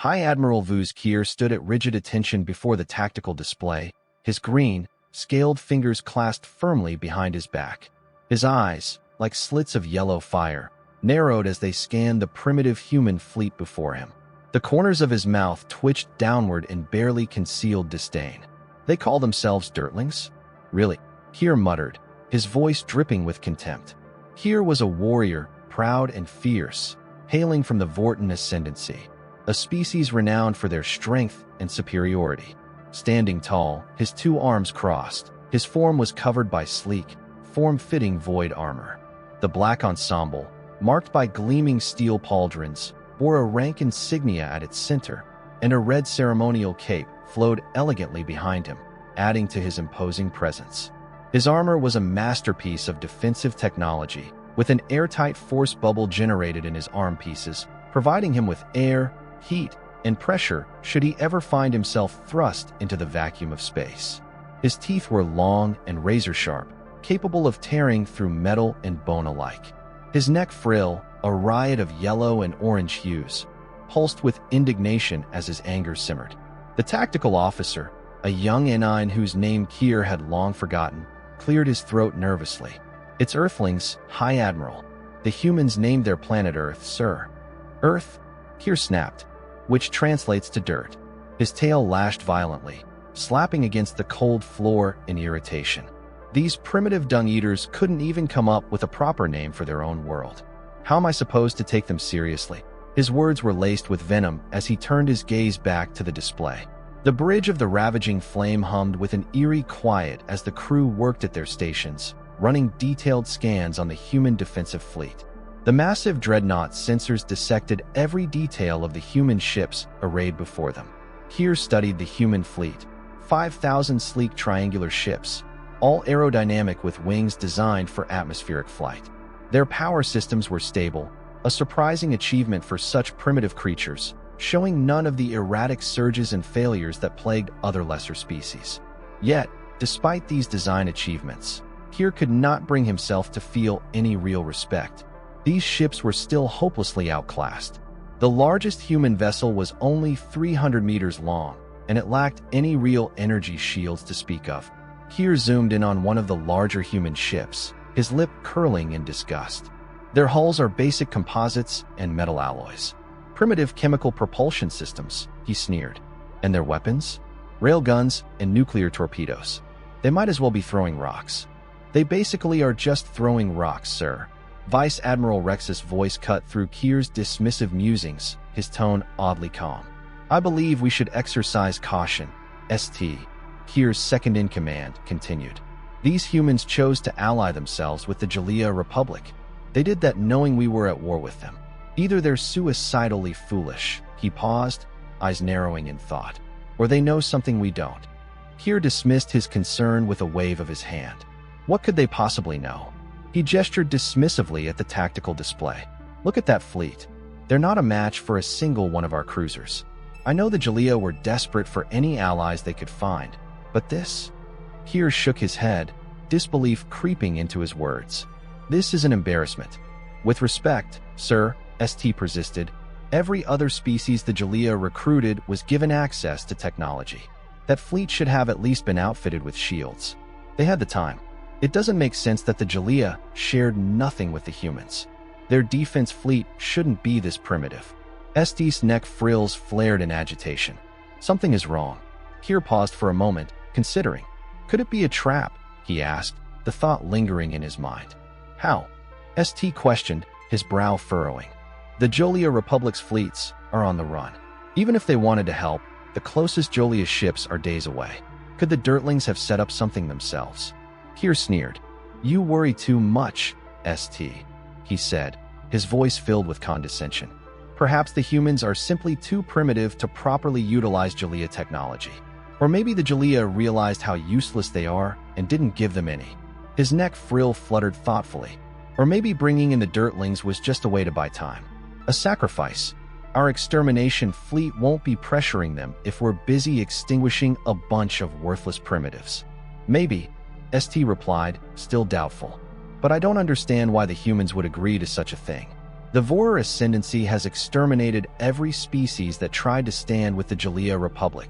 High Admiral Kier stood at rigid attention before the tactical display, his green, scaled fingers clasped firmly behind his back. His eyes, like slits of yellow fire, narrowed as they scanned the primitive human fleet before him. The corners of his mouth twitched downward in barely concealed disdain. They call themselves dirtlings? Really? Kier muttered, his voice dripping with contempt. Kier was a warrior, proud and fierce, hailing from the Votar Ascendancy, a species renowned for their strength and superiority. Standing tall, his two arms crossed, his form was covered by sleek, form-fitting void armor. The black ensemble, marked by gleaming steel pauldrons, bore a rank insignia at its center, and a red ceremonial cape flowed elegantly behind him, adding to his imposing presence. His armor was a masterpiece of defensive technology, with an airtight force bubble generated in his arm pieces, providing him with air, heat, and pressure should he ever find himself thrust into the vacuum of space. His teeth were long and razor-sharp, capable of tearing through metal and bone alike. His neck frill, a riot of yellow and orange hues, pulsed with indignation as his anger simmered. The tactical officer, a young N9 whose name Kier had long forgotten, cleared his throat nervously. "It's Earthlings, High Admiral. The humans named their planet Earth, sir." "Earth?" Kier snapped, which translates to dirt. His tail lashed violently, slapping against the cold floor in irritation. These primitive dung-eaters couldn't even come up with a proper name for their own world. How am I supposed to take them seriously? His words were laced with venom as he turned his gaze back to the display. The bridge of the ravaging flame hummed with an eerie quiet as the crew worked at their stations, running detailed scans on the human defensive fleet. The massive dreadnought sensors dissected every detail of the human ships arrayed before them. Kier studied the human fleet, 5,000 sleek triangular ships, all aerodynamic with wings designed for atmospheric flight. Their power systems were stable, a surprising achievement for such primitive creatures, showing none of the erratic surges and failures that plagued other lesser species. Yet, despite these design achievements, Kier could not bring himself to feel any real respect. These ships were still hopelessly outclassed. The largest human vessel was only 300 meters long, and it lacked any real energy shields to speak of. Kier zoomed in on one of the larger human ships, his lip curling in disgust. Their hulls are basic composites and metal alloys. Primitive chemical propulsion systems, he sneered. And their weapons? Railguns and nuclear torpedoes. They might as well be throwing rocks. They basically are just throwing rocks, sir. Vice Admiral Rex's voice cut through Kier's dismissive musings, his tone oddly calm. "I believe we should exercise caution, St." Kier's second-in-command continued. "These humans chose to ally themselves with the Jalea Republic. They did that knowing we were at war with them. Either they're suicidally foolish," he paused, eyes narrowing in thought, "or they know something we don't." Kier dismissed his concern with a wave of his hand. What could they possibly know? He gestured dismissively at the tactical display. "Look at that fleet. They're not a match for a single one of our cruisers. I know the Jalea were desperate for any allies they could find, but this?" Kier shook his head, disbelief creeping into his words. "This is an embarrassment. With respect, sir," St persisted, "every other species the Jalea recruited was given access to technology. That fleet should have at least been outfitted with shields. They had the time. It doesn't make sense that the Jalea shared nothing with the humans. Their defense fleet shouldn't be this primitive." St's neck frills flared in agitation. "Something is wrong." Kier paused for a moment, considering. "Could it be a trap?" he asked, the thought lingering in his mind. "How?" St questioned, his brow furrowing. "The Jalea Republic's fleets are on the run. Even if they wanted to help, the closest Jalea ships are days away. Could the Dirtlings have set up something themselves?" Kier sneered. "You worry too much, St," he said, his voice filled with condescension. "Perhaps the humans are simply too primitive to properly utilize Jalea technology. Or maybe the Jalea realized how useless they are and didn't give them any." His neck frill fluttered thoughtfully. "Or maybe bringing in the Dirtlings was just a way to buy time. A sacrifice. Our extermination fleet won't be pressuring them if we're busy extinguishing a bunch of worthless primitives." "Maybe," St replied, still doubtful. "But I don't understand why the humans would agree to such a thing. The Votar Ascendancy has exterminated every species that tried to stand with the Jalea Republic.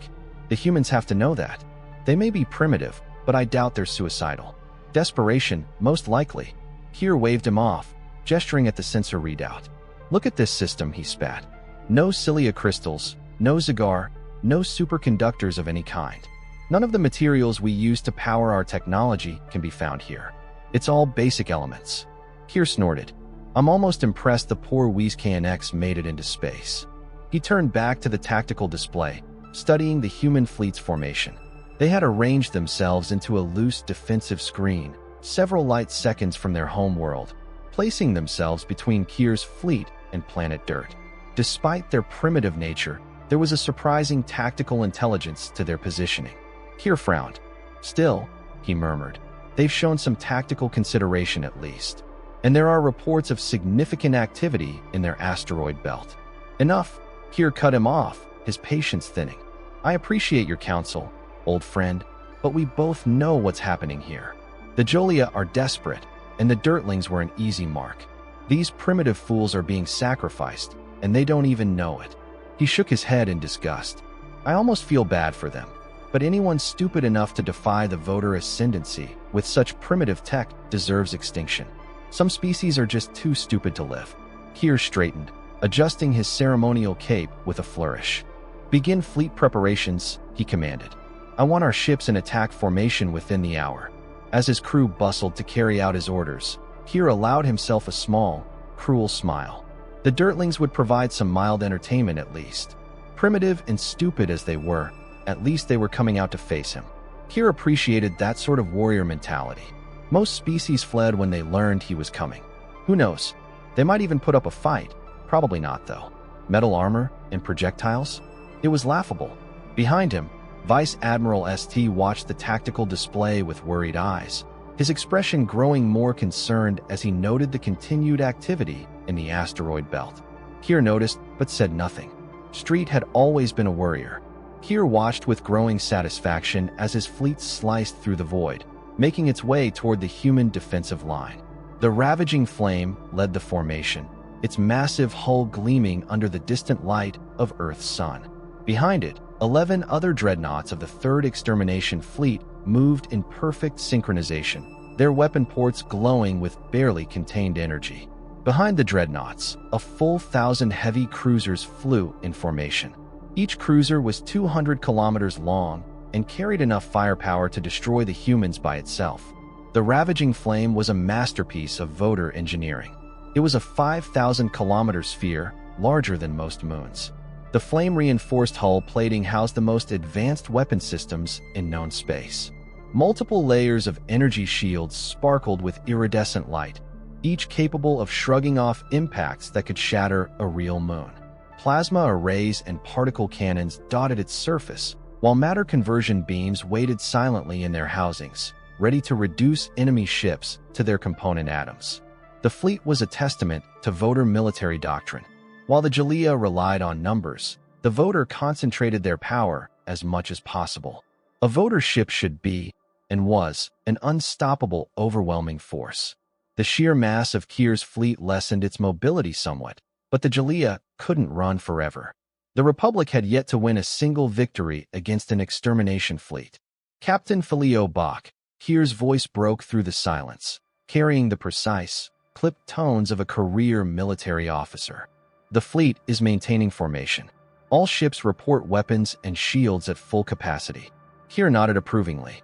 The humans have to know that. They may be primitive, but I doubt they're suicidal. Desperation, most likely. Kier waved him off, gesturing at the sensor readout. Look at this system, he spat. No cilia crystals, no Zagar, no superconductors of any kind. None of the materials we use to power our technology can be found here. It's all basic elements. Kier snorted. I'm almost impressed the poor Weezkanx made it into space. He turned back to the tactical display, studying the human fleet's formation. They had arranged themselves into a loose defensive screen, several light seconds from their home world, placing themselves between Kier's fleet and planet Dirt. Despite their primitive nature, there was a surprising tactical intelligence to their positioning. Kier frowned. Still, he murmured, they've shown some tactical consideration at least. And there are reports of significant activity in their asteroid belt. Enough, Kier cut him off, his patience thinning. I appreciate your counsel, old friend, but we both know what's happening here. The Jalea are desperate, and the Dirtlings were an easy mark. These primitive fools are being sacrificed, and they don't even know it. He shook his head in disgust. I almost feel bad for them, but anyone stupid enough to defy the Votar Ascendancy with such primitive tech deserves extinction. Some species are just too stupid to live. Kier straightened, adjusting his ceremonial cape with a flourish. Begin fleet preparations, he commanded. I want our ships in attack formation within the hour. As his crew bustled to carry out his orders, Kier allowed himself a small, cruel smile. The Dirtlings would provide some mild entertainment at least. Primitive and stupid as they were, at least they were coming out to face him. Kier appreciated that sort of warrior mentality. Most species fled when they learned he was coming. Who knows? They might even put up a fight. Probably not, though. Metal armor and projectiles? It was laughable. Behind him, Vice Admiral St watched the tactical display with worried eyes, his expression growing more concerned as he noted the continued activity in the asteroid belt. Kier noticed, but said nothing. Street had always been a worrier. Kier watched with growing satisfaction as his fleet sliced through the void, making its way toward the human defensive line. The ravaging flame led the formation, its massive hull gleaming under the distant light of Earth's sun. Behind it, 11 other dreadnoughts of the 3rd Extermination Fleet moved in perfect synchronization, their weapon ports glowing with barely contained energy. Behind the dreadnoughts, a full 1,000 heavy cruisers flew in formation. Each cruiser was 200 kilometers long and carried enough firepower to destroy the humans by itself. The ravaging flame was a masterpiece of Votar engineering. It was a 5,000-kilometer sphere, larger than most moons. The flame-reinforced hull plating housed the most advanced weapon systems in known space. Multiple layers of energy shields sparkled with iridescent light, each capable of shrugging off impacts that could shatter a real moon. Plasma arrays and particle cannons dotted its surface, while matter conversion beams waited silently in their housings, ready to reduce enemy ships to their component atoms. The fleet was a testament to Votar military doctrine. While the Jalea relied on numbers, the Votar concentrated their power as much as possible. A Votar ship should be, and was, an unstoppable, overwhelming force. The sheer mass of Kier's fleet lessened its mobility somewhat, but the Jalea couldn't run forever. The Republic had yet to win a single victory against an extermination fleet. Captain Filio Bach, Kier's voice broke through the silence, carrying the precise, clipped tones of a career military officer. The fleet is maintaining formation. All ships report weapons and shields at full capacity. Kier nodded approvingly.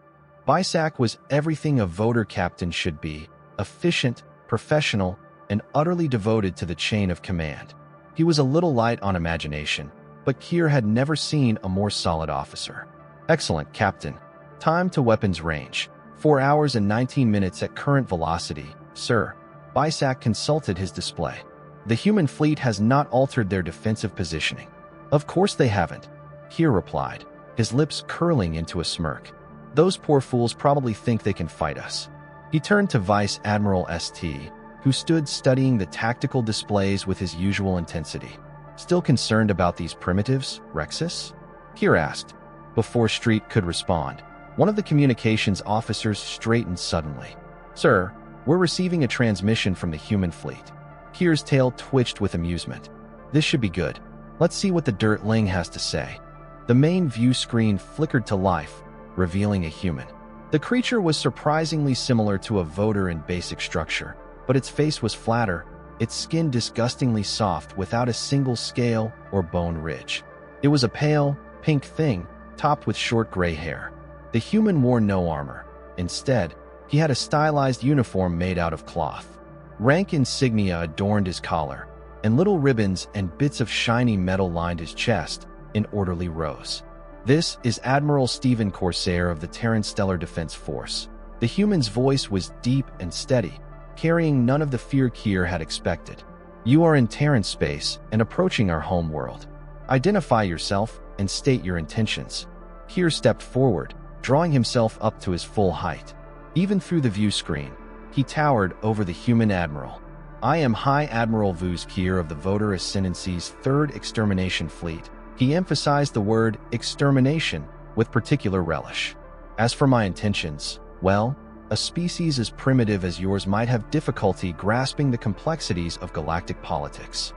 Bisac was everything a Votar captain should be, efficient, professional, and utterly devoted to the chain of command. He was a little light on imagination, but Kier had never seen a more solid officer. Excellent, Captain. Time to weapons range. 4 hours and 19 minutes at current velocity, sir. Bisac consulted his display. The human fleet has not altered their defensive positioning. Of course they haven't, Kier replied, his lips curling into a smirk. Those poor fools probably think they can fight us. He turned to Vice Admiral St, who stood studying the tactical displays with his usual intensity. Still concerned about these primitives, Rexus? Kier asked. Before Street could respond, one of the communications officers straightened suddenly. Sir, we're receiving a transmission from the human fleet. Kier's tail twitched with amusement. This should be good. Let's see what the dirtling has to say. The main view screen flickered to life, revealing a human. The creature was surprisingly similar to a voter in basic structure, but its face was flatter, its skin disgustingly soft without a single scale or bone ridge. It was a pale, pink thing, topped with short gray hair. The human wore no armor. Instead, he had a stylized uniform made out of cloth. Rank insignia adorned his collar, and little ribbons and bits of shiny metal lined his chest in orderly rows. This is Admiral Corsair of the Terran Stellar Defense Force. The human's voice was deep and steady, carrying none of the fear Kier had expected. You are in Terran space and approaching our home world. Identify yourself and state your intentions. Kier stepped forward, drawing himself up to his full height. Even through the view screen, he towered over the human admiral. I am High Admiral Vuz Kier of the Votar Ascendancy's 3rd Extermination Fleet. He emphasized the word extermination with particular relish. As for my intentions, well, a species as primitive as yours might have difficulty grasping the complexities of galactic politics.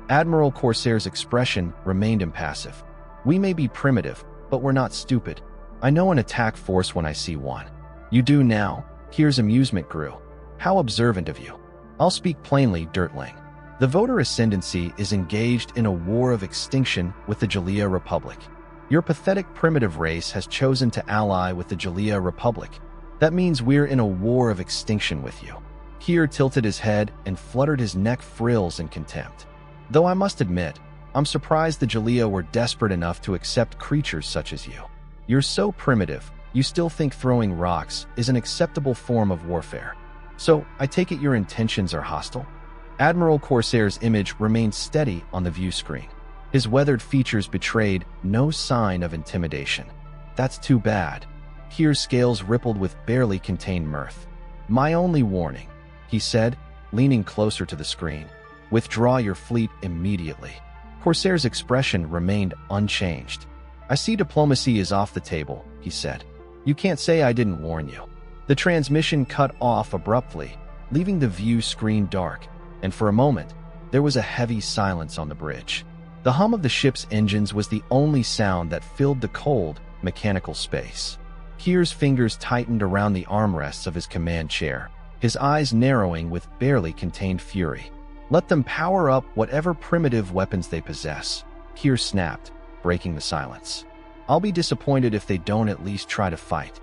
Admiral Corsair's expression remained impassive. We may be primitive, but we're not stupid. I know an attack force when I see one. You do now. Kier's amusement grew. How observant of you. I'll speak plainly, dirtling. The Votar Ascendancy is engaged in a war of extinction with the Jalea Republic. Your pathetic primitive race has chosen to ally with the Jalea Republic. That means we're in a war of extinction with you. Kier tilted his head and fluttered his neck frills in contempt. Though I must admit, I'm surprised the Jalea were desperate enough to accept creatures such as you. You're so primitive, you still think throwing rocks is an acceptable form of warfare. So, I take it your intentions are hostile? Admiral Corsair's image remained steady on the view screen. His weathered features betrayed no sign of intimidation. That's too bad. Kier's scales rippled with barely contained mirth. My only warning, he said, leaning closer to the screen. Withdraw your fleet immediately. Corsair's expression remained unchanged. I see diplomacy is off the table, he said. You can't say I didn't warn you. The transmission cut off abruptly, leaving the view screen dark, and for a moment, there was a heavy silence on the bridge. The hum of the ship's engines was the only sound that filled the cold, mechanical space. Kier's fingers tightened around the armrests of his command chair, his eyes narrowing with barely contained fury. Let them power up whatever primitive weapons they possess, Kier snapped, breaking the silence. I'll be disappointed if they don't at least try to fight.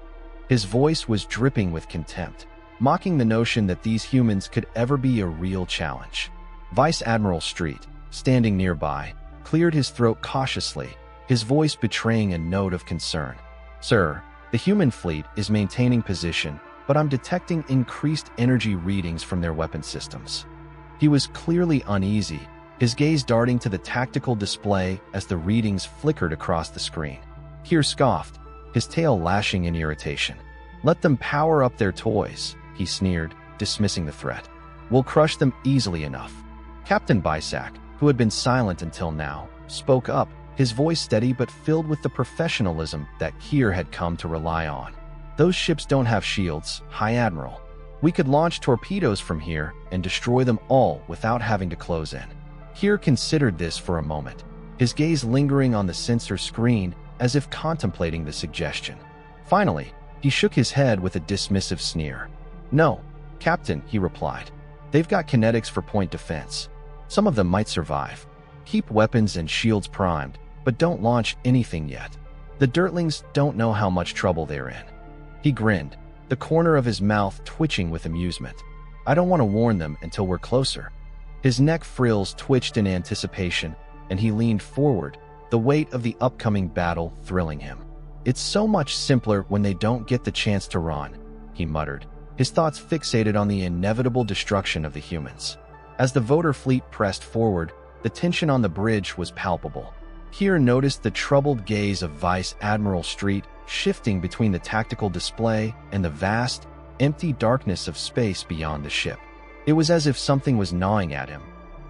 His voice was dripping with contempt, mocking the notion that these humans could ever be a real challenge. Vice Admiral Street, standing nearby, cleared his throat cautiously, his voice betraying a note of concern. Sir, the human fleet is maintaining position, but I'm detecting increased energy readings from their weapon systems. He was clearly uneasy, his gaze darting to the tactical display as the readings flickered across the screen. Kier scoffed, his tail lashing in irritation. Let them power up their toys, he sneered, dismissing the threat. We'll crush them easily enough. Captain Bisac, who had been silent until now, spoke up, his voice steady but filled with the professionalism that Kier had come to rely on. Those ships don't have shields, High Admiral. We could launch torpedoes from here and destroy them all without having to close in. Kier considered this for a moment, his gaze lingering on the sensor screen as if contemplating the suggestion. Finally, he shook his head with a dismissive sneer. No, Captain, he replied. They've got kinetics for point defense. Some of them might survive. Keep weapons and shields primed, but don't launch anything yet. The dirtlings don't know how much trouble they're in. He grinned, the corner of his mouth twitching with amusement. I don't want to warn them until we're closer. His neck frills twitched in anticipation, and he leaned forward, the weight of the upcoming battle thrilling him. It's so much simpler when they don't get the chance to run, he muttered, his thoughts fixated on the inevitable destruction of the humans. As the voter fleet pressed forward, the tension on the bridge was palpable. Kier noticed the troubled gaze of Vice Admiral Street shifting between the tactical display and the vast, empty darkness of space beyond the ship. It was as if something was gnawing at him,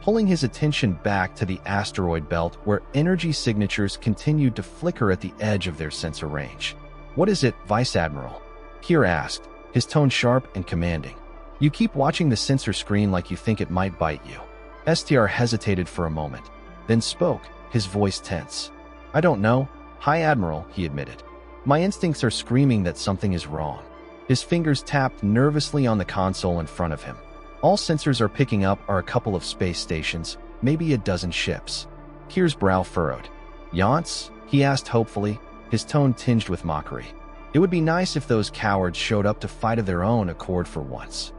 pulling his attention back to the asteroid belt where energy signatures continued to flicker at the edge of their sensor range. What is it, Vice Admiral? Kier asked, his tone sharp and commanding. You keep watching the sensor screen like you think it might bite you. STR hesitated for a moment, then spoke, his voice tense. "I don't know, High Admiral," he admitted. "My instincts are screaming that something is wrong." His fingers tapped nervously on the console in front of him. All sensors are picking up are a couple of space stations, maybe a dozen ships. Kier's brow furrowed. "Yance?" he asked hopefully, his tone tinged with mockery. "It would be nice if those cowards showed up to fight of their own accord for once."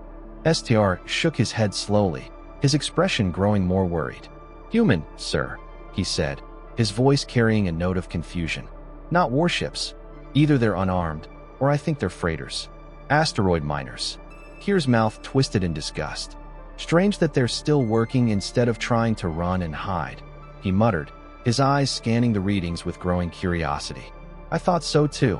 STR shook his head slowly, his expression growing more worried. "Human, sir," he said, his voice carrying a note of confusion. "Not warships. Either they're unarmed, or I think they're freighters. Asteroid miners." Kier's mouth twisted in disgust. "Strange that they're still working instead of trying to run and hide," he muttered, his eyes scanning the readings with growing curiosity. "I thought so too,"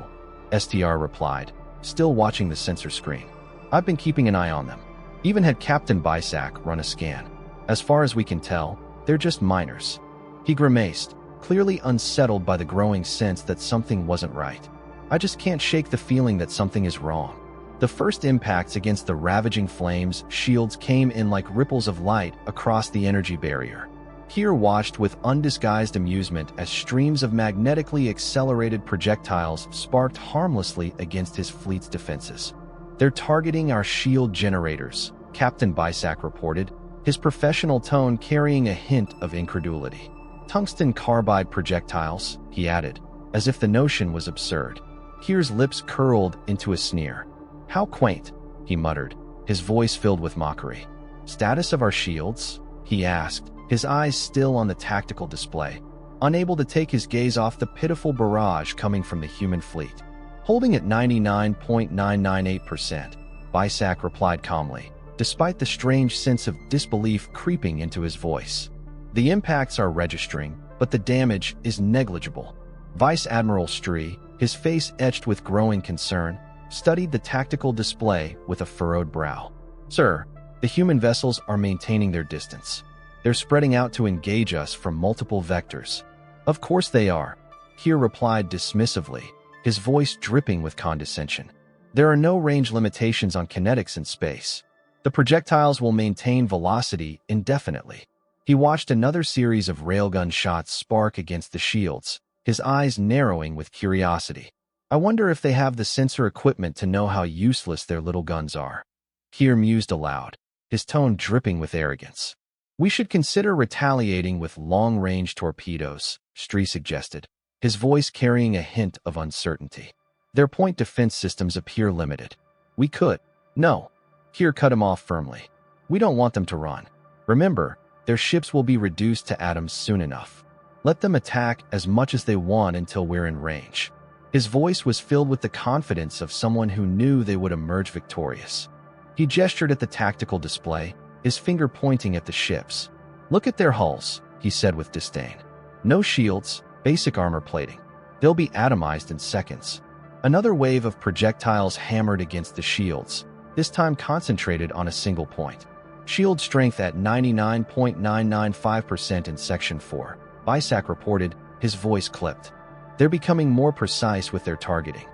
STR replied, still watching the sensor screen. "I've been keeping an eye on them. Even had Captain Bisac run a scan. As far as we can tell, they're just miners." He grimaced, clearly unsettled by the growing sense that something wasn't right. "I just can't shake the feeling that something is wrong." The first impacts against the ravaging flames shields came in like ripples of light across the energy barrier. Kier watched with undisguised amusement as streams of magnetically accelerated projectiles sparked harmlessly against his fleet's defenses. "They're targeting our shield generators," Captain Bisac reported, his professional tone carrying a hint of incredulity. "Tungsten carbide projectiles," he added, as if the notion was absurd. Kier's lips curled into a sneer. "How quaint," he muttered, his voice filled with mockery. "Status of our shields?" he asked, his eyes still on the tactical display, unable to take his gaze off the pitiful barrage coming from the human fleet. "Holding at 99.998%, Bisac replied calmly, despite the strange sense of disbelief creeping into his voice. "The impacts are registering, but the damage is negligible." Vice Admiral Stree, his face etched with growing concern, studied the tactical display with a furrowed brow. "Sir, the human vessels are maintaining their distance. They're spreading out to engage us from multiple vectors." "Of course they are," Kier replied dismissively, his voice dripping with condescension. "There are no range limitations on kinetics in space. The projectiles will maintain velocity indefinitely." He watched another series of railgun shots spark against the shields, his eyes narrowing with curiosity. "I wonder if they have the sensor equipment to know how useless their little guns are." Kier mused aloud, his tone dripping with arrogance. "We should consider retaliating with long-range torpedoes," Stree suggested, his voice carrying a hint of uncertainty. "Their point defense systems appear limited." "We could." "No." Kier cut him off firmly. "We don't want them to run. Remember, their ships will be reduced to atoms soon enough. Let them attack as much as they want until we're in range." His voice was filled with the confidence of someone who knew they would emerge victorious. He gestured at the tactical display, his finger pointing at the ships. "Look at their hulls," he said with disdain. "No shields, basic armor plating. They'll be atomized in seconds." Another wave of projectiles hammered against the shields, this time concentrated on a single point. "Shield strength at 99.995% in Section 4, Bisac reported, his voice clipped. "They're becoming more precise with their targeting."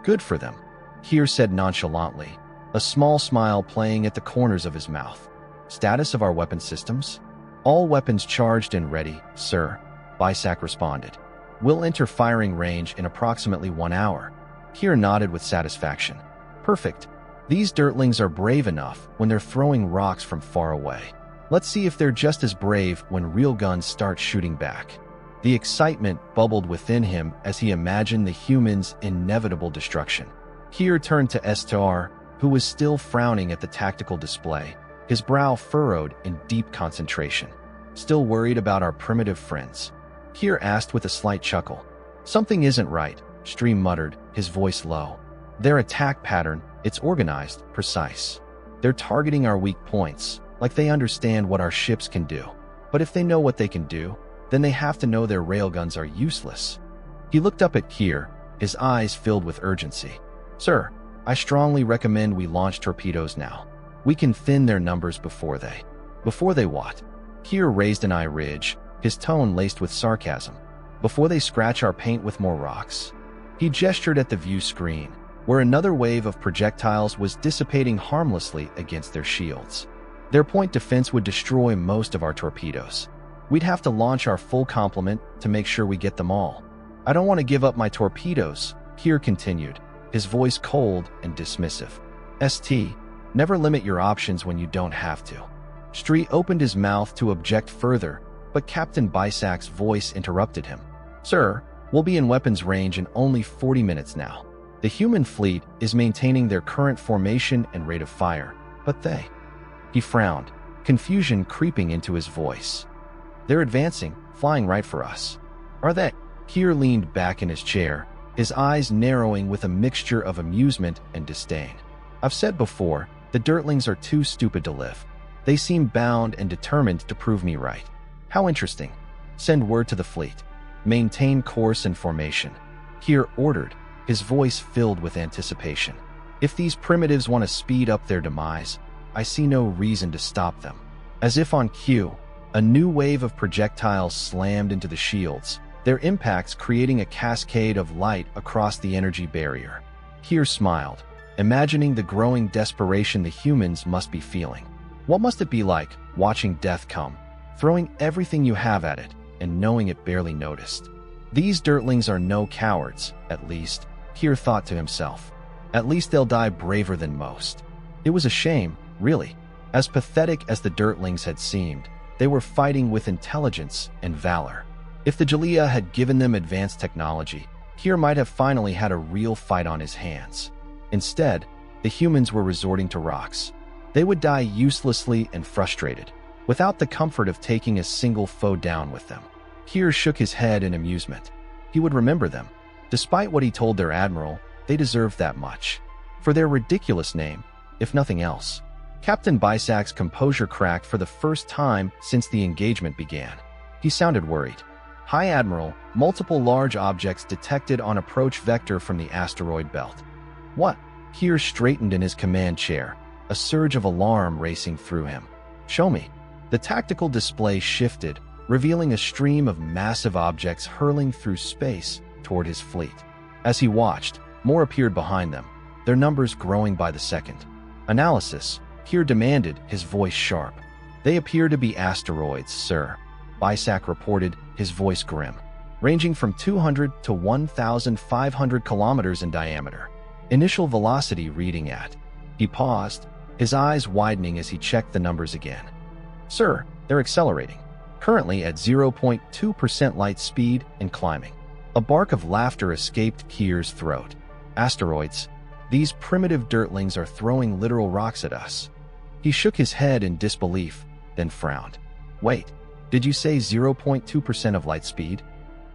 "Good for them," Kier said nonchalantly, a small smile playing at the corners of his mouth. "Status of our weapon systems?" "All weapons charged and ready, sir," Bisac responded. "We'll enter firing range in approximately 1 hour." Kier nodded with satisfaction. "Perfect. These dirtlings are brave enough when they're throwing rocks from far away. Let's see if they're just as brave when real guns start shooting back." The excitement bubbled within him as he imagined the humans' inevitable destruction. Kier turned to STR, who was still frowning at the tactical display, his brow furrowed in deep concentration. "Still worried about our primitive friends?" Kier asked with a slight chuckle. "Something isn't right," Stree muttered, his voice low. "Their attack pattern, it's organized, precise. They're targeting our weak points, like they understand what our ships can do. But if they know what they can do, then they have to know their railguns are useless." He looked up at Kier, his eyes filled with urgency. "Sir, I strongly recommend we launch torpedoes now. We can thin their numbers before they..." "Before they what?" Kier raised an eye ridge, his tone laced with sarcasm. "Before they scratch our paint with more rocks." He gestured at the view screen, where another wave of projectiles was dissipating harmlessly against their shields. Their point defense would destroy most of our torpedoes. We'd have to launch our full complement to make sure we get them all. I don't want to give up my torpedoes, Keir continued, his voice cold and dismissive. St. Never limit your options when you don't have to. Stree opened his mouth to object further, but Captain Bisak's voice interrupted him. Sir, we'll be in weapons range in only 40 minutes now. The human fleet is maintaining their current formation and rate of fire, but they... He frowned, confusion creeping into his voice. They're advancing, flying right for us. Are they? Keir leaned back in his chair, his eyes narrowing with a mixture of amusement and disdain. I've said before, the Dirtlings are too stupid to live. They seem bound and determined to prove me right. How interesting. Send word to the fleet. Maintain course and formation. Keir ordered, his voice filled with anticipation. If these primitives want to speed up their demise, I see no reason to stop them. As if on cue, a new wave of projectiles slammed into the shields, their impacts creating a cascade of light across the energy barrier. Keir smiled, imagining the growing desperation the humans must be feeling. What must it be like, watching death come, throwing everything you have at it, and knowing it barely noticed? These Dirtlings are no cowards, at least, Keir thought to himself. At least they'll die braver than most. It was a shame, really. As pathetic as the Dirtlings had seemed, they were fighting with intelligence and valor. If the Jalea had given them advanced technology, Keir might have finally had a real fight on his hands. Instead, the humans were resorting to rocks. They would die uselessly and frustrated, without the comfort of taking a single foe down with them. Keir shook his head in amusement. He would remember them. Despite what he told their admiral, they deserved that much. For their ridiculous name, if nothing else. Captain Bisak's composure cracked for the first time since the engagement began. He sounded worried. High Admiral, multiple large objects detected on approach vector from the asteroid belt. What? Keir straightened in his command chair, a surge of alarm racing through him. Show me. The tactical display shifted, revealing a stream of massive objects hurling through space toward his fleet. As he watched, more appeared behind them, their numbers growing by the second. Analysis, Keir demanded, his voice sharp. They appear to be asteroids, sir, Bisak reported, his voice grim. Ranging from 200 to 1,500 kilometers in diameter. Initial velocity reading at... He paused, his eyes widening as he checked the numbers again. Sir, they're accelerating. Currently at 0.2% light speed and climbing. A bark of laughter escaped Keir's throat. Asteroids. These primitive Dirtlings are throwing literal rocks at us. He shook his head in disbelief, then frowned. Wait, did you say 0.2% of light speed?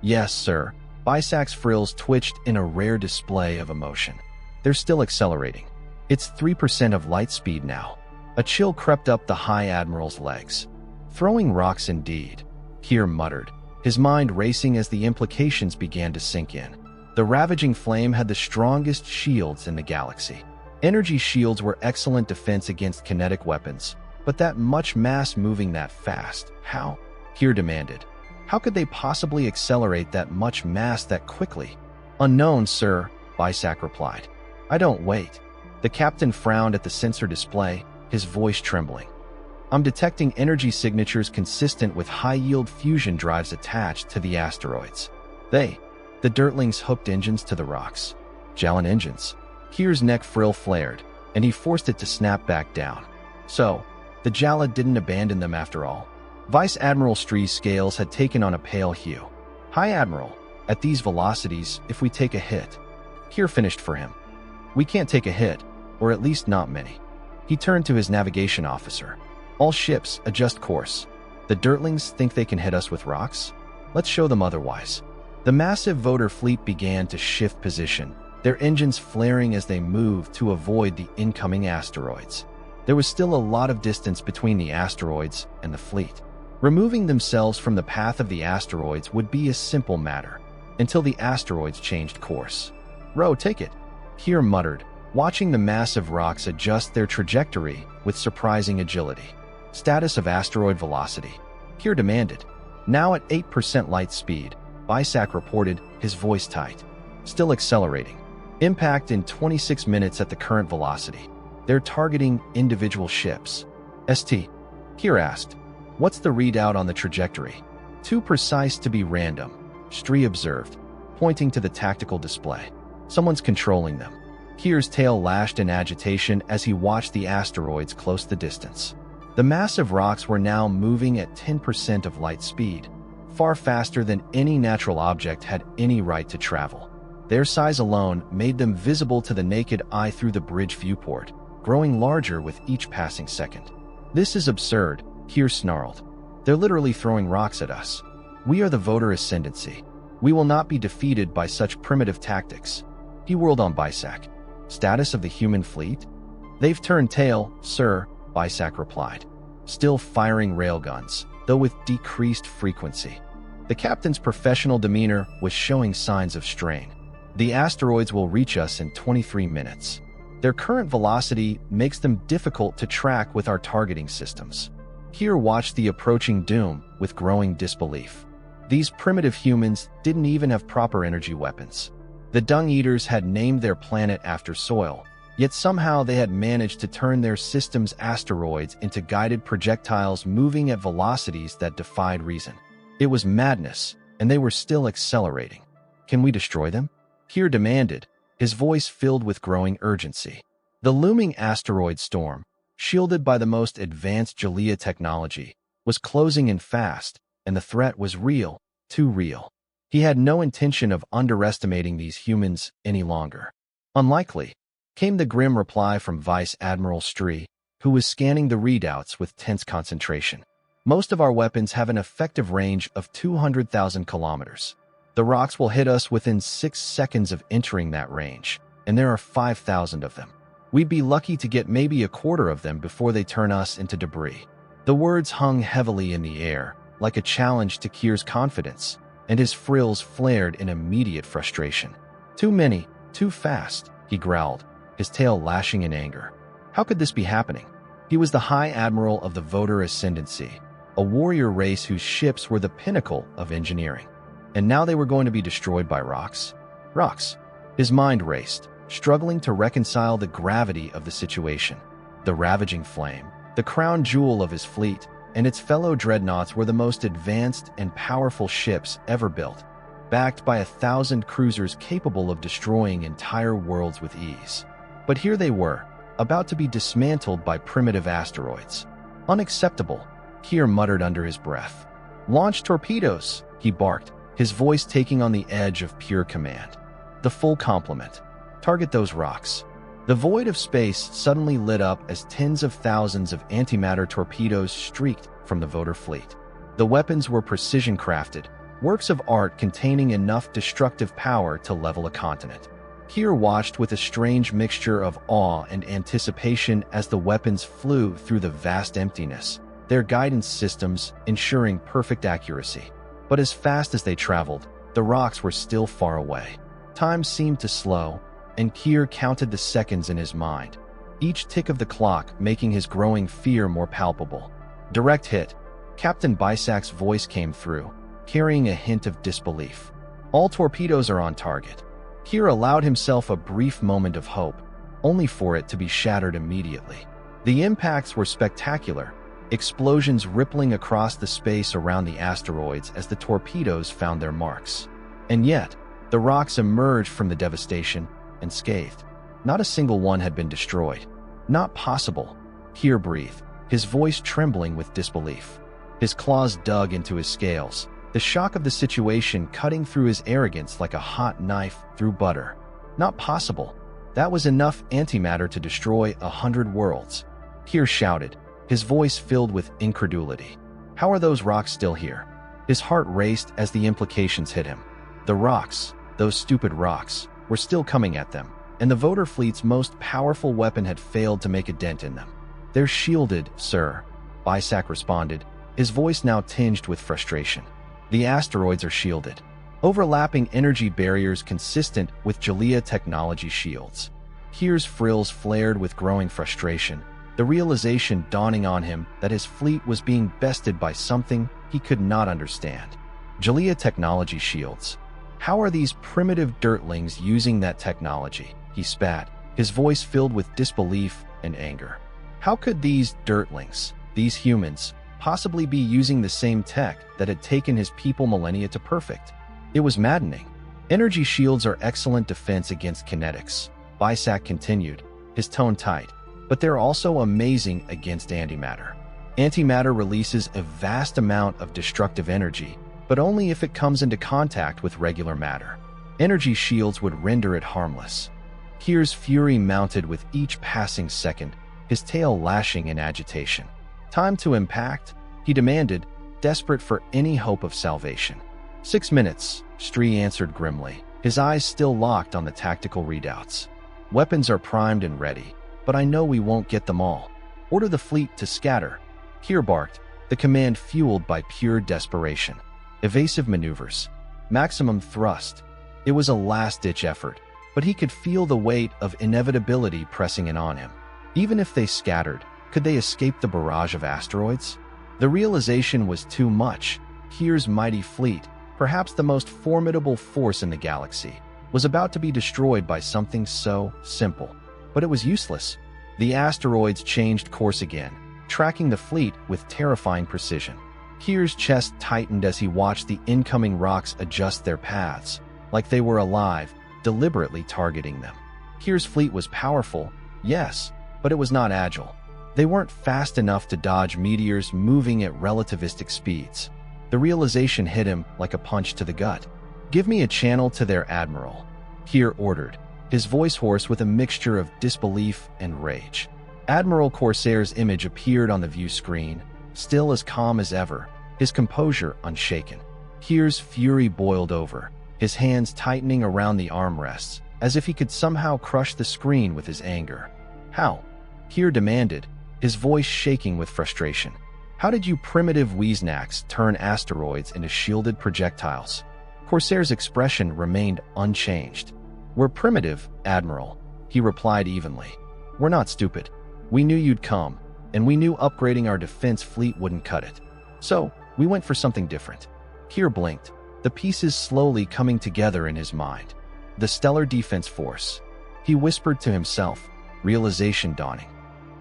Yes, sir. Bisak's frills twitched in a rare display of emotion. They're still accelerating. It's 3% of light speed now. A chill crept up the High Admiral's legs. Throwing rocks indeed, Keir muttered, his mind racing as the implications began to sink in. The ravaging flame had the strongest shields in the galaxy. Energy shields were excellent defense against kinetic weapons, but that much mass moving that fast, how? Keir demanded. How could they possibly accelerate that much mass that quickly? Unknown, sir, Bisak replied. I don't wait. The captain frowned at the sensor display, his voice trembling. I'm detecting energy signatures consistent with high-yield fusion drives attached to the asteroids. The Dirtlings hooked engines to the rocks. Jalan engines. Keir's neck frill flared, and he forced it to snap back down. So, the Jala didn't abandon them after all. Vice Admiral Stree's scales had taken on a pale hue. High Admiral, at these velocities, if we take a hit. Keir finished for him. We can't take a hit, or at least not many. He turned to his navigation officer. All ships, adjust course. The Dirtlings think they can hit us with rocks? Let's show them otherwise. The massive Votar fleet began to shift position, their engines flaring as they moved to avoid the incoming asteroids. There was still a lot of distance between the asteroids and the fleet. Removing themselves from the path of the asteroids would be a simple matter, until the asteroids changed course. Row, take it, Keir muttered, watching the massive rocks adjust their trajectory with surprising agility. Status of asteroid velocity, Keir demanded. Now at 8% light speed, Bisak reported, his voice tight. Still accelerating. Impact in 26 minutes at the current velocity. They're targeting individual ships. St. Kier asked. What's the readout on the trajectory? Too precise to be random, Stree observed, pointing to the tactical display. Someone's controlling them. Kier's tail lashed in agitation as he watched the asteroids close the distance. The massive rocks were now moving at 10% of light speed, far faster than any natural object had any right to travel. Their size alone made them visible to the naked eye through the bridge viewport, growing larger with each passing second. This is absurd, Kier snarled. They're literally throwing rocks at us. We are the Votar Ascendancy. We will not be defeated by such primitive tactics. He whirled on Bisac. Status of the human fleet? They've turned tail, sir, Bisac replied. Still firing railguns, though with decreased frequency. The captain's professional demeanor was showing signs of strain. The asteroids will reach us in 23 minutes. Their current velocity makes them difficult to track with our targeting systems. Kier watched the approaching doom with growing disbelief. These primitive humans didn't even have proper energy weapons. The Dung Eaters had named their planet after soil, yet somehow they had managed to turn their system's asteroids into guided projectiles moving at velocities that defied reason. It was madness, and they were still accelerating. Can we destroy them? Kier demanded, his voice filled with growing urgency. The looming asteroid storm, shielded by the most advanced Jalea technology, was closing in fast, and the threat was real, too real. He had no intention of underestimating these humans any longer. Unlikely, came the grim reply from Vice Admiral Stree, who was scanning the readouts with tense concentration. Most of our weapons have an effective range of 200,000 kilometers. The rocks will hit us within 6 seconds of entering that range, and there are 5,000 of them. We'd be lucky to get maybe a quarter of them before they turn us into debris. The words hung heavily in the air, like a challenge to Kier's confidence, and his frills flared in immediate frustration. Too many, too fast, he growled, his tail lashing in anger. How could this be happening? He was the High Admiral of the Votar Ascendancy, a warrior race whose ships were the pinnacle of engineering. And now they were going to be destroyed by rocks? Rocks. His mind raced, struggling to reconcile the gravity of the situation. The ravaging flame, the crown jewel of his fleet, and its fellow dreadnoughts were the most advanced and powerful ships ever built, backed by 1,000 cruisers capable of destroying entire worlds with ease. But here they were, about to be dismantled by primitive asteroids. Unacceptable, Kier muttered under his breath. Launch torpedoes, he barked, his voice taking on the edge of pure command. The full complement. Target those rocks. The void of space suddenly lit up as tens of thousands of antimatter torpedoes streaked from the Votar fleet. The weapons were precision-crafted, works of art containing enough destructive power to level a continent. Kier watched with a strange mixture of awe and anticipation as the weapons flew through the vast emptiness, their guidance systems ensuring perfect accuracy. But as fast as they traveled, the rocks were still far away. Time seemed to slow, and Kier counted the seconds in his mind, each tick of the clock making his growing fear more palpable. Direct hit. Captain Bisac's voice came through, carrying a hint of disbelief. All torpedoes are on target. Kier allowed himself a brief moment of hope, only for it to be shattered immediately. The impacts were spectacular, explosions rippling across the space around the asteroids as the torpedoes found their marks. And yet, the rocks emerged from the devastation unscathed. Not a single one had been destroyed. Not possible, Kier breathed, his voice trembling with disbelief. His claws dug into his scales, the shock of the situation cutting through his arrogance like a hot knife through butter. Not possible. That was enough antimatter to destroy 100 worlds. Kier shouted, his voice filled with incredulity. How are those rocks still here? His heart raced as the implications hit him. The rocks, those stupid rocks, were still coming at them, and the Votar fleet's most powerful weapon had failed to make a dent in them. They're shielded, sir, Bisac responded, his voice now tinged with frustration. The asteroids are shielded. Overlapping energy barriers consistent with Jalea technology shields. Kier's frills flared with growing frustration, the realization dawning on him that his fleet was being bested by something he could not understand. Jalea technology shields. How are these primitive dirtlings using that technology? He spat, his voice filled with disbelief and anger. How could these dirtlings, these humans, possibly be using the same tech that had taken his people millennia to perfect? It was maddening. Energy shields are excellent defense against kinetics, Bisak continued, his tone tight, but they're also amazing against antimatter. Antimatter releases a vast amount of destructive energy, but only if it comes into contact with regular matter. Energy shields would render it harmless. Kier's fury mounted with each passing second, his tail lashing in agitation. Time to impact, he demanded, desperate for any hope of salvation. 6 minutes, Stree answered grimly, his eyes still locked on the tactical readouts. Weapons are primed and ready, but I know we won't get them all. Order the fleet to scatter. Kier barked, the command fueled by pure desperation. Evasive maneuvers. Maximum thrust. It was a last-ditch effort, but he could feel the weight of inevitability pressing in on him. Even if they scattered, could they escape the barrage of asteroids? The realization was too much. Kier's mighty fleet, perhaps the most formidable force in the galaxy, was about to be destroyed by something so simple. But it was useless. The asteroids changed course again, tracking the fleet with terrifying precision. Kier's chest tightened as he watched the incoming rocks adjust their paths, like they were alive, deliberately targeting them. Kier's fleet was powerful, yes, but it was not agile. They weren't fast enough to dodge meteors moving at relativistic speeds. The realization hit him like a punch to the gut. Give me a channel to their admiral, Kier ordered, his voice hoarse with a mixture of disbelief and rage. Admiral Corsair's image appeared on the view screen, still as calm as ever, his composure unshaken. Kier's fury boiled over, his hands tightening around the armrests, as if he could somehow crush the screen with his anger. How? Kier demanded, his voice shaking with frustration. How did you primitive Weeznacks turn asteroids into shielded projectiles? Corsair's expression remained unchanged. We're primitive, Admiral, he replied evenly. We're not stupid. We knew you'd come, and we knew upgrading our defense fleet wouldn't cut it. So, we went for something different. Kier blinked, the pieces slowly coming together in his mind. The Stellar Defense Force. He whispered to himself, realization dawning.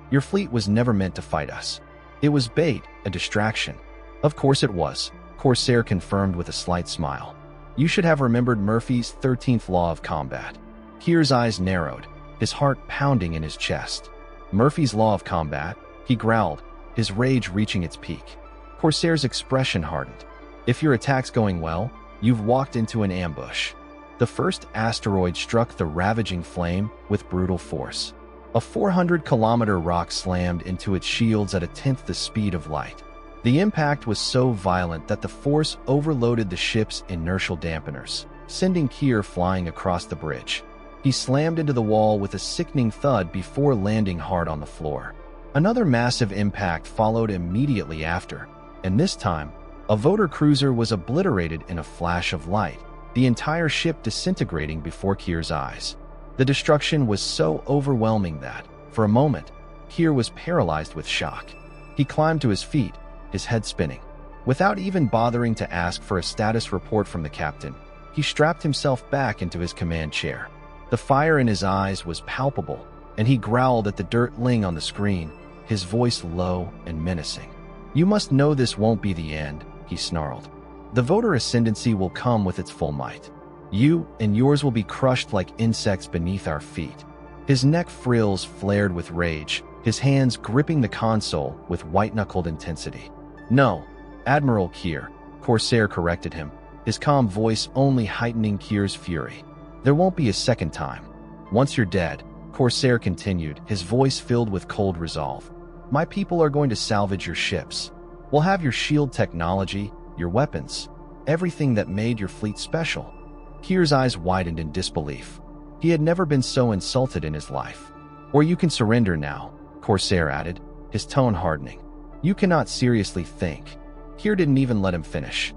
Your fleet was never meant to fight us. It was bait, a distraction. Of course it was, Corsair confirmed with a slight smile. You should have remembered Murphy's 13th law of combat. Kier's eyes narrowed, his heart pounding in his chest. Murphy's law of combat, he growled, his rage reaching its peak. Corsair's expression hardened. If your attack's going well, you've walked into an ambush. The first asteroid struck the ravaging flame with brutal force. A 400-kilometer rock slammed into its shields at 1/10 the speed of light. The impact was so violent that the force overloaded the ship's inertial dampeners, sending Kier flying across the bridge. He slammed into the wall with a sickening thud before landing hard on the floor. Another massive impact followed immediately after, and this time, a Votar cruiser was obliterated in a flash of light, the entire ship disintegrating before Kier's eyes. The destruction was so overwhelming that, for a moment, Kier was paralyzed with shock. He climbed to his feet, his head spinning. Without even bothering to ask for a status report from the captain, he strapped himself back into his command chair. The fire in his eyes was palpable, and he growled at the dirtling on the screen, his voice low and menacing. You must know this won't be the end, he snarled. The Votar Ascendancy will come with its full might. You and yours will be crushed like insects beneath our feet. His neck frills flared with rage, his hands gripping the console with white-knuckled intensity. No, Admiral Kier, Corsair corrected him, his calm voice only heightening Kier's fury. There won't be a second time. Once you're dead, Corsair continued, his voice filled with cold resolve. My people are going to salvage your ships. We'll have your shield technology, your weapons, everything that made your fleet special. Kier's eyes widened in disbelief. He had never been so insulted in his life. Or you can surrender now, Corsair added, his tone hardening. You cannot seriously think. Kier didn't even let him finish.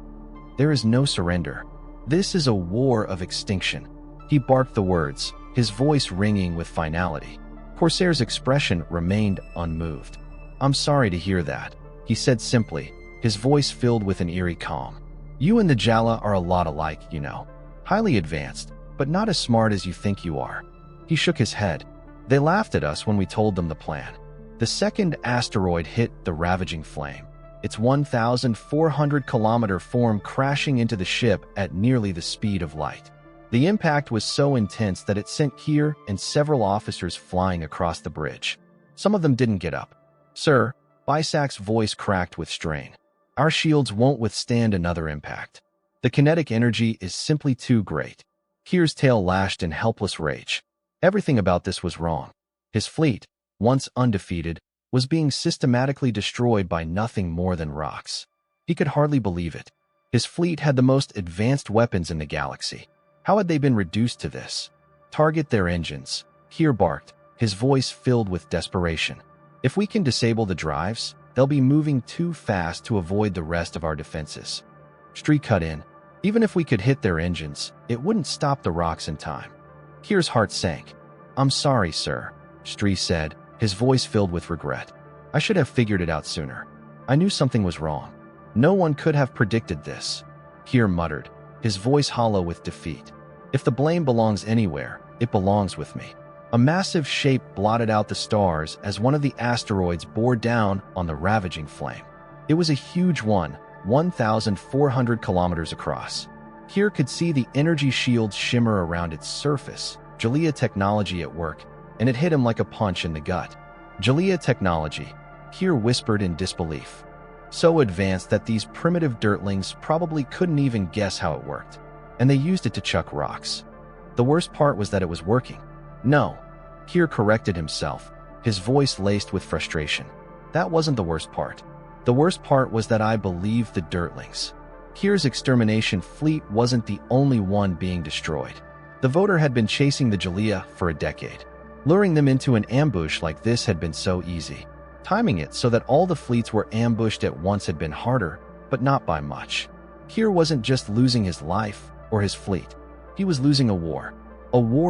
There is no surrender. This is a war of extinction. He barked the words, his voice ringing with finality. Corsair's expression remained unmoved. I'm sorry to hear that, he said simply, his voice filled with an eerie calm. You and the Jala are a lot alike, you know. Highly advanced, but not as smart as you think you are. He shook his head. They laughed at us when we told them the plan. The second asteroid hit the ravaging flame, its 1,400-kilometer form crashing into the ship at nearly the speed of light. The impact was so intense that it sent Kier and several officers flying across the bridge. Some of them didn't get up. "Sir," Bisak's voice cracked with strain. "Our shields won't withstand another impact. The kinetic energy is simply too great." Kier's tail lashed in helpless rage. Everything about this was wrong. His fleet, once undefeated, was being systematically destroyed by nothing more than rocks. He could hardly believe it. His fleet had the most advanced weapons in the galaxy. How had they been reduced to this? "Target their engines," Kier barked, his voice filled with desperation. "If we can disable the drives, they'll be moving too fast to avoid the rest of our defenses." Stree cut in. "Even if we could hit their engines, it wouldn't stop the rocks in time." Kier's heart sank. "I'm sorry, sir," Stree said, his voice filled with regret. "I should have figured it out sooner. I knew something was wrong. No one could have predicted this." Kier muttered, his voice hollow with defeat. "If the blame belongs anywhere, it belongs with me." A massive shape blotted out the stars as one of the asteroids bore down on the ravaging flame. It was a huge one, 1,400 kilometers across. Kier could see the energy shields shimmer around its surface, Jalea technology at work, and it hit him like a punch in the gut. "Jalea technology," Kier whispered in disbelief. "So advanced that these primitive dirtlings probably couldn't even guess how it worked. And they used it to chuck rocks. The worst part was that it was working." "No," Kier corrected himself, his voice laced with frustration. "That wasn't the worst part. The worst part was that I believed the dirtlings." Kier's extermination fleet wasn't the only one being destroyed. The Votar had been chasing the Jalea for a decade. Luring them into an ambush like this had been so easy. Timing it so that all the fleets were ambushed at once had been harder, but not by much. Kier wasn't just losing his life or his fleet. He was losing a war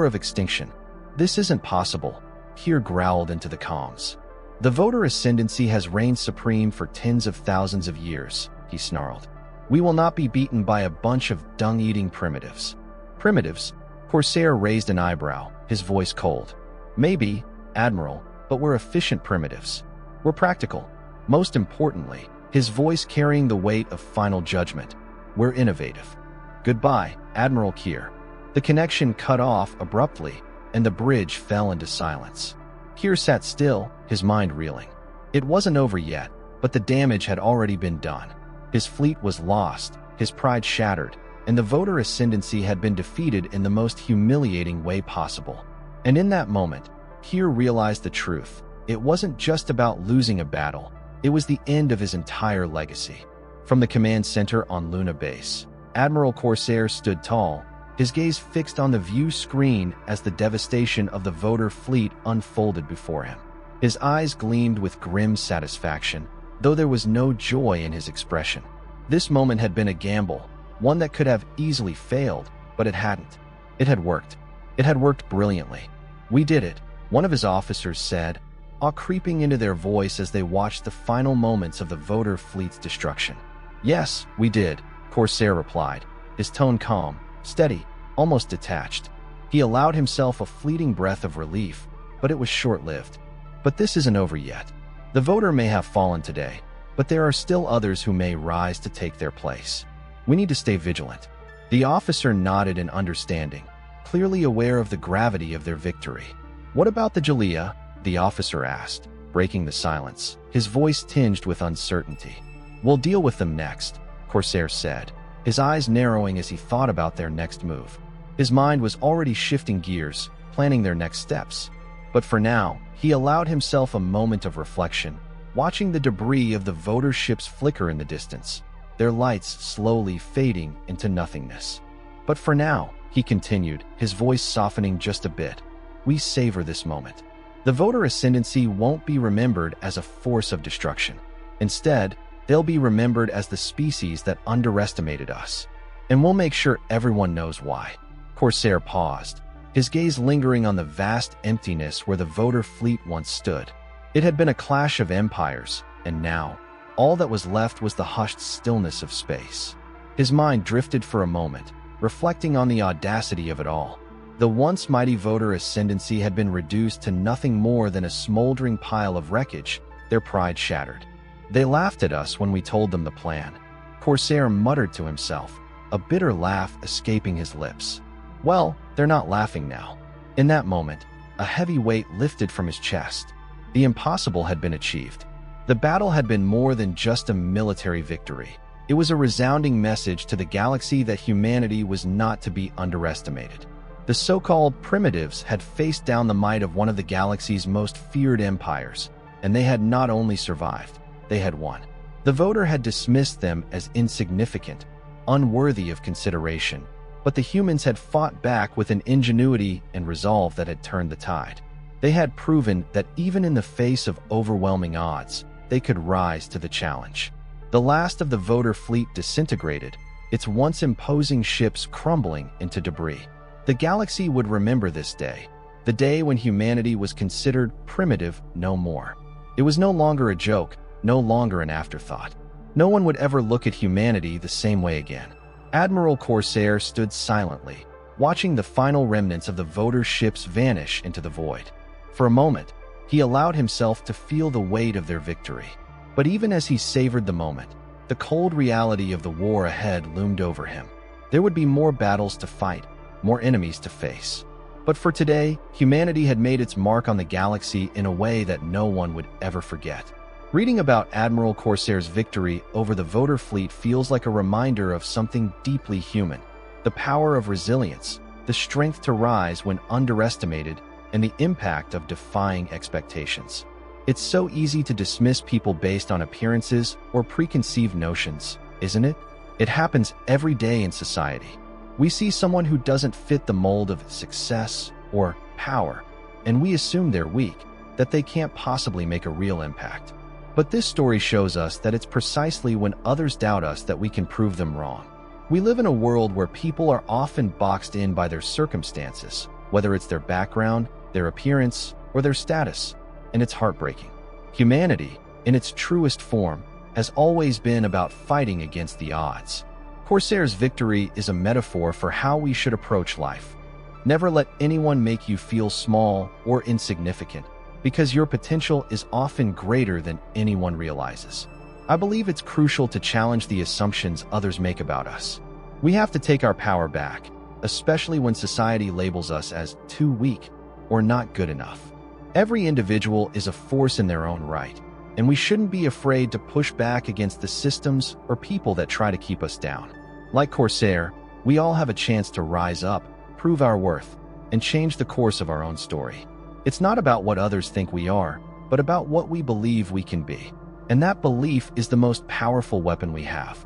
of extinction. "This isn't possible," Kier growled into the comms. "The Votar Ascendancy has reigned supreme for tens of thousands of years," he snarled. "We will not be beaten by a bunch of dung-eating primitives." "Primitives?" Corsair raised an eyebrow, his voice cold. "Maybe, Admiral, but we're efficient primitives. We're practical. Most importantly," his voice carrying the weight of final judgment, "we're innovative." "Goodbye, Admiral Kier." The connection cut off abruptly, and the bridge fell into silence. Kier sat still, his mind reeling. It wasn't over yet, but the damage had already been done. His fleet was lost, his pride shattered, and the Votar Ascendancy had been defeated in the most humiliating way possible. And in that moment, Kier realized the truth. It wasn't just about losing a battle, it was the end of his entire legacy. From the command center on Luna Base, Admiral Corsair stood tall, his gaze fixed on the view screen as the devastation of the Votar fleet unfolded before him. His eyes gleamed with grim satisfaction, though there was no joy in his expression. This moment had been a gamble, one that could have easily failed, but it hadn't. It had worked. It had worked brilliantly. "We did it," one of his officers said, awe creeping into their voice as they watched the final moments of the Votar fleet's destruction. "Yes, we did," Corsair replied, his tone calm, steady, almost detached. He allowed himself a fleeting breath of relief, but it was short-lived. "But this isn't over yet. The Votar may have fallen today, but there are still others who may rise to take their place. We need to stay vigilant." The officer nodded in understanding, clearly aware of the gravity of their victory. "What about the Jalea?" the officer asked, breaking the silence, his voice tinged with uncertainty. "We'll deal with them next," Corsair said, his eyes narrowing as he thought about their next move. His mind was already shifting gears, planning their next steps. But for now, he allowed himself a moment of reflection, watching the debris of the Votar ships flicker in the distance, their lights slowly fading into nothingness. "But for now," he continued, his voice softening just a bit, "we savor this moment. The Votar Ascendancy won't be remembered as a force of destruction. Instead, they'll be remembered as the species that underestimated us. And we'll make sure everyone knows why." Corsair paused, his gaze lingering on the vast emptiness where the Votar fleet once stood. It had been a clash of empires, and now, all that was left was the hushed stillness of space. His mind drifted for a moment, reflecting on the audacity of it all. The once mighty Votar Ascendancy had been reduced to nothing more than a smoldering pile of wreckage, their pride shattered. They laughed at us when we told them the plan. Corsair muttered to himself, a bitter laugh escaping his lips. Well, they're not laughing now. In that moment, a heavy weight lifted from his chest. The impossible had been achieved. The battle had been more than just a military victory. It was a resounding message to the galaxy that humanity was not to be underestimated. The so-called primitives had faced down the might of one of the galaxy's most feared empires, and they had not only survived, they had won. The voter had dismissed them as insignificant, unworthy of consideration, but the humans had fought back with an ingenuity and resolve that had turned the tide. They had proven that even in the face of overwhelming odds, they could rise to the challenge. The last of the voter fleet disintegrated, its once imposing ships crumbling into debris. The galaxy would remember this day, the day when humanity was considered primitive no more. It was no longer a joke, no longer an afterthought. No one would ever look at humanity the same way again. Admiral Corsair stood silently, watching the final remnants of the voter ships vanish into the void. For a moment, he allowed himself to feel the weight of their victory. But even as he savored the moment, the cold reality of the war ahead loomed over him. There would be more battles to fight, more enemies to face. But for today, humanity had made its mark on the galaxy in a way that no one would ever forget. Reading about Admiral Corsair's victory over the voter fleet feels like a reminder of something deeply human: the power of resilience, the strength to rise when underestimated, and the impact of defying expectations. It's so easy to dismiss people based on appearances or preconceived notions, isn't it? It happens every day in society. We see someone who doesn't fit the mold of success or power, and we assume they're weak, that they can't possibly make a real impact. But this story shows us that it's precisely when others doubt us that we can prove them wrong. We live in a world where people are often boxed in by their circumstances, whether it's their background, their appearance, or their status, and it's heartbreaking. Humanity, in its truest form, has always been about fighting against the odds. Corsair's victory is a metaphor for how we should approach life. Never let anyone make you feel small or insignificant, because your potential is often greater than anyone realizes. I believe it's crucial to challenge the assumptions others make about us. We have to take our power back, especially when society labels us as too weak or not good enough. Every individual is a force in their own right, and we shouldn't be afraid to push back against the systems or people that try to keep us down. Like Corsair, we all have a chance to rise up, prove our worth, and change the course of our own story. It's not about what others think we are, but about what we believe we can be. And that belief is the most powerful weapon we have.